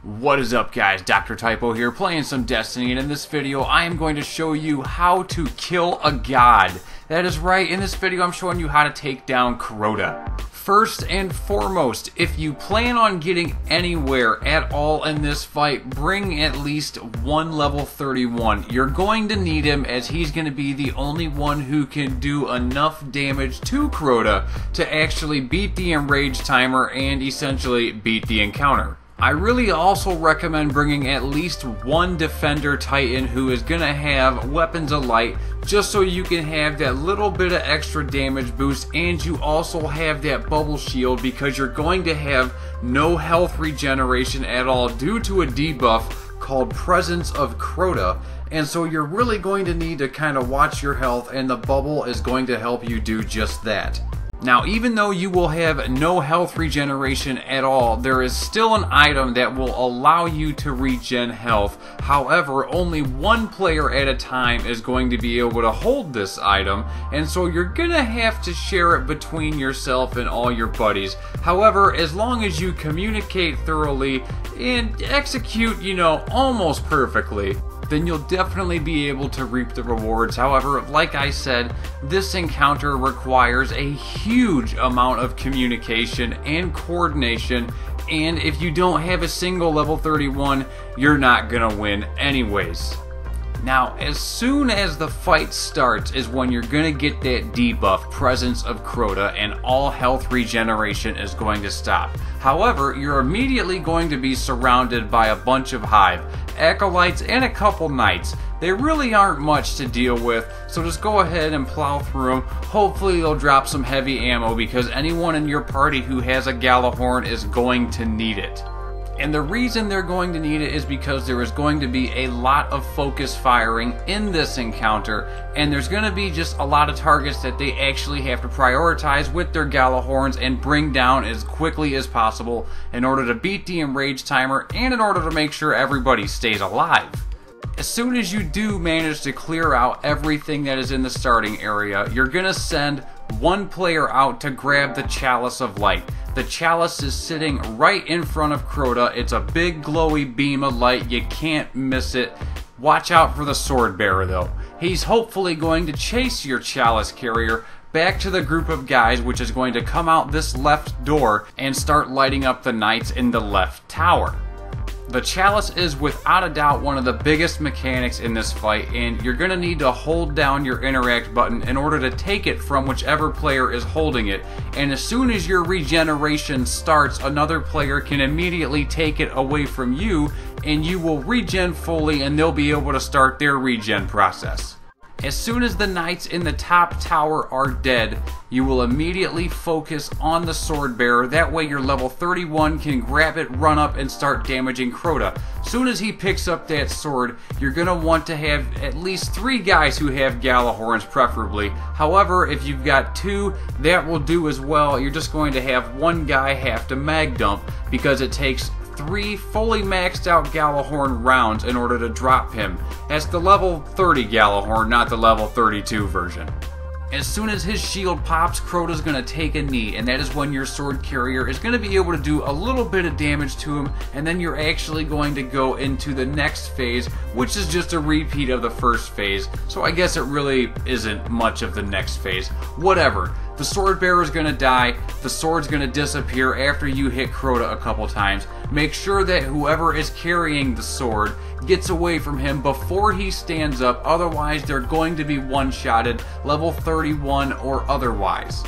What is up, guys? Dr. Typo here, playing some Destiny, and in this video I am going to show you how to kill a god. That is right, in this video I'm showing you how to take down Crota. First and foremost, if you plan on getting anywhere at all in this fight, bring at least one level 31. You're going to need him, as he's going to be the only one who can do enough damage to Crota to actually beat the enrage timer and essentially beat the encounter. I really also recommend bringing at least one defender titan who is going to have weapons of light, just so you can have that little bit of extra damage boost, and you also have that bubble shield because you're going to have no health regeneration at all due to a debuff called Presence of Crota, and so you're really going to need to kind of watch your health, and the bubble is going to help you do just that. Now, even though you will have no health regeneration at all, there is still an item that will allow you to regen health. However, only one player at a time is going to be able to hold this item, and so you're gonna have to share it between yourself and all your buddies. However, as long as you communicate thoroughly and execute, almost perfectly, then you'll definitely be able to reap the rewards. However, like I said, this encounter requires a huge amount of communication and coordination, and if you don't have a single level 31, you're not gonna win anyways. Now, as soon as the fight starts is when you're going to get that debuff, Presence of Crota, and all health regeneration is going to stop. However, you're immediately going to be surrounded by a bunch of Hive, Acolytes, and a couple Knights. They really aren't much to deal with, so just go ahead and plow through them. Hopefully they'll drop some heavy ammo, because anyone in your party who has a Gjallarhorn is going to need it. And the reason they're going to need it is because there is going to be a lot of focus firing in this encounter, and there's going to be just a lot of targets that they actually have to prioritize with their Gjallarhorns and bring down as quickly as possible in order to beat the enrage timer and in order to make sure everybody stays alive. As soon as you do manage to clear out everything that is in the starting area, you're going to send one player out to grab the Chalice of Light. The Chalice is sitting right in front of Crota. It's a big glowy beam of light. You can't miss it. Watch out for the Sword Bearer though. He's hopefully going to chase your Chalice carrier back to the group of guys, which is going to come out this left door and start lighting up the Knights in the left tower. The Chalice is without a doubt one of the biggest mechanics in this fight, and you're going to need to hold down your interact button in order to take it from whichever player is holding it. And as soon as your regeneration starts, another player can immediately take it away from you, and you will regen fully, and they'll be able to start their regen process. As soon as the Knights in the top tower are dead, you will immediately focus on the Sword Bearer. That way your level 31 can grab it, run up, and start damaging Crota. Soon as he picks up that sword, you're going to want to have at least 3 guys who have Gjallarhorns preferably. However, if you've got 2, that will do as well. You're just going to have one guy have to mag dump, because it takes 3 fully maxed out Gjallarhorn rounds in order to drop him. That's the level 30 Gjallarhorn, not the level 32 version. As soon as his shield pops, Crota's going to take a knee, and that is when your sword carrier is going to be able to do a little bit of damage to him, and then you're actually going to go into the next phase, which is just a repeat of the first phase, so I guess it really isn't much of the next phase. Whatever. The Sword Bearer is going to die, the sword's going to disappear after you hit Crota a couple times. Make sure that whoever is carrying the sword gets away from him before he stands up, otherwise they're going to be one-shotted, level 31 or otherwise.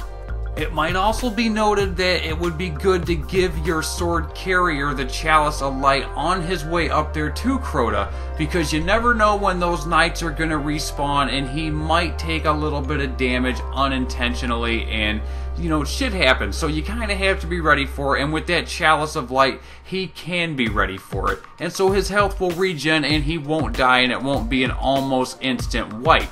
It might also be noted that it would be good to give your sword carrier the Chalice of Light on his way up there to Crota, because you never know when those Knights are going to respawn, and he might take a little bit of damage unintentionally, and shit happens, so you kind of have to be ready for it. And with that Chalice of Light, he can be ready for it, and so his health will regen and he won't die, and it won't be an almost instant wipe.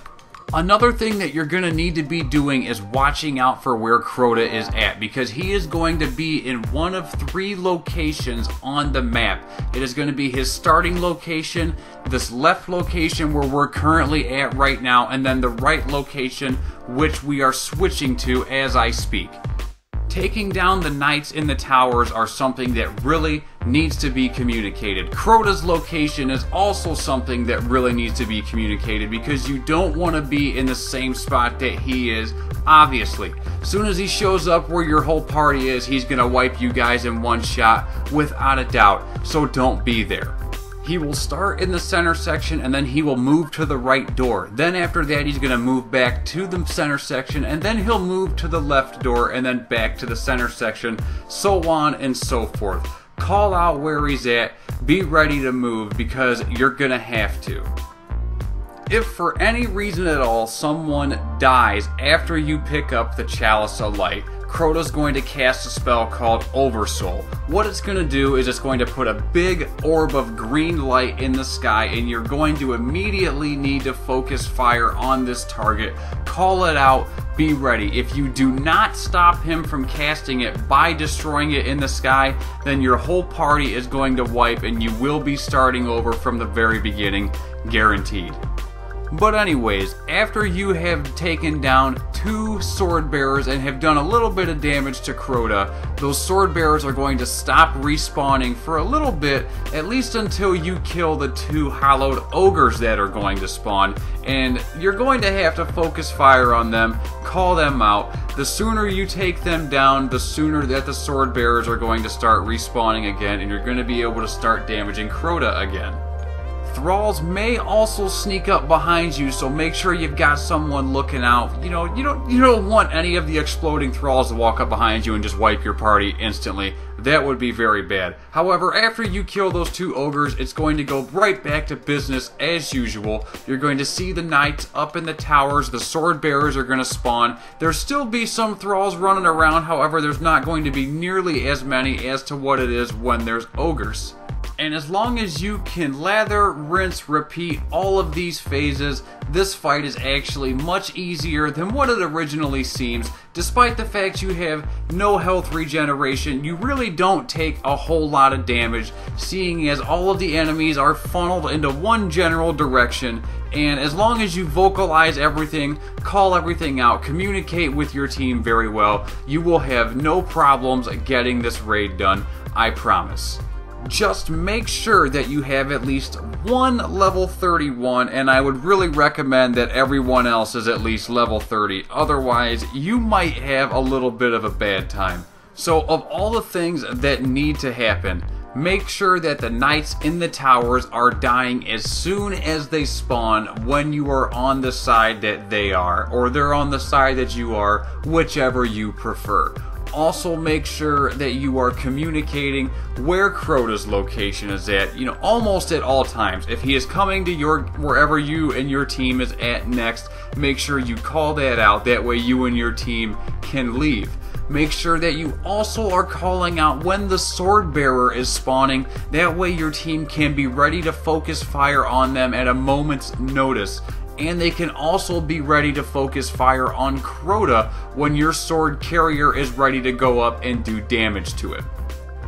Another thing that you're going to need to be doing is watching out for where Crota is at, because he is going to be in one of 3 locations on the map. It is going to be his starting location, this left location where we're currently at right now, and then the right location, which we are switching to as I speak. Taking down the knights in the towers are something that really needs to be communicated. Crota's location is also something that really needs to be communicated because you don't want to be in the same spot that he is, obviously. As soon as he shows up where your whole party is, he's going to wipe you guys in one shot without a doubt, so don't be there. He will start in the center section and then he will move to the right door. Then after that he's going to move back to the center section and then he'll move to the left door and then back to the center section, so on and so forth. Call out where he's at, be ready to move because you're going to have to. If for any reason at all someone dies after you pick up the Chalice of Light, Crota's going to cast a spell called Oversoul. What it's going to do is it's going to put a big orb of green light in the sky and you're going to immediately need to focus fire on this target. Call it out, be ready. If you do not stop him from casting it by destroying it in the sky, then your whole party is going to wipe and you will be starting over from the very beginning, guaranteed. But anyways, after you have taken down 2 sword bearers and have done a little bit of damage to Crota, those sword bearers are going to stop respawning for a little bit, at least until you kill the 2 hallowed ogres that are going to spawn, and you're going to have to focus fire on them, call them out. The sooner you take them down, the sooner that the sword bearers are going to start respawning again, and you're going to be able to start damaging Crota again. Thralls may also sneak up behind you, so make sure you've got someone looking out. You don't want any of the exploding thralls to walk up behind you and just wipe your party instantly. That would be very bad. However, after you kill those 2 ogres, it's going to go right back to business as usual. You're going to see the knights up in the towers, the sword bearers are going to spawn. There'll still be some thralls running around, however, there's not going to be nearly as many as to what it is when there's ogres. And as long as you can lather, rinse, repeat all of these phases, this fight is actually much easier than what it originally seems. Despite the fact you have no health regeneration, you really don't take a whole lot of damage, seeing as all of the enemies are funneled into one general direction. And as long as you vocalize everything, call everything out, communicate with your team very well, you will have no problems getting this raid done, I promise. Just make sure that you have at least one level 31, and I would really recommend that everyone else is at least level 30. Otherwise, you might have a little bit of a bad time. So of all the things that need to happen, make sure that the knights in the towers are dying as soon as they spawn when you are on the side that they are, or they're on the side that you are, whichever you prefer. Also make sure that you are communicating where Crota's location is at, almost at all times. If he is coming to wherever you and your team is at next, make sure you call that out. That way you and your team can leave. Make sure that you also are calling out when the sword bearer is spawning. That way your team can be ready to focus fire on them at a moment's notice. And they can also be ready to focus fire on Crota when your sword carrier is ready to go up and do damage to it.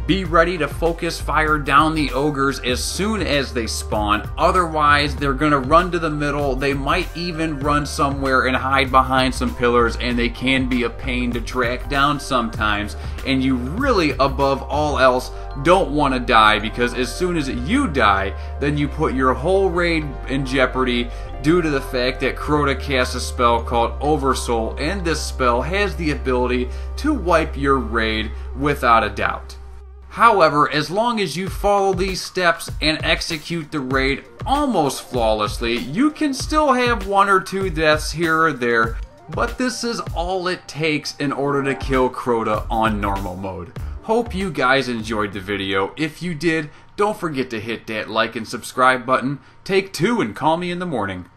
Be ready to focus fire down the ogres as soon as they spawn, otherwise they're going to run to the middle. They might even run somewhere and hide behind some pillars, and they can be a pain to track down sometimes, and you really, above all else, don't want to die, because as soon as you die, then you put your whole raid in jeopardy due to the fact that Crota casts a spell called Oversoul, and this spell has the ability to wipe your raid without a doubt. However, as long as you follow these steps and execute the raid almost flawlessly, you can still have 1 or 2 deaths here or there, but this is all it takes in order to kill Crota on normal mode. Hope you guys enjoyed the video. If you did, don't forget to hit that like and subscribe button. Take 2 and call me in the morning.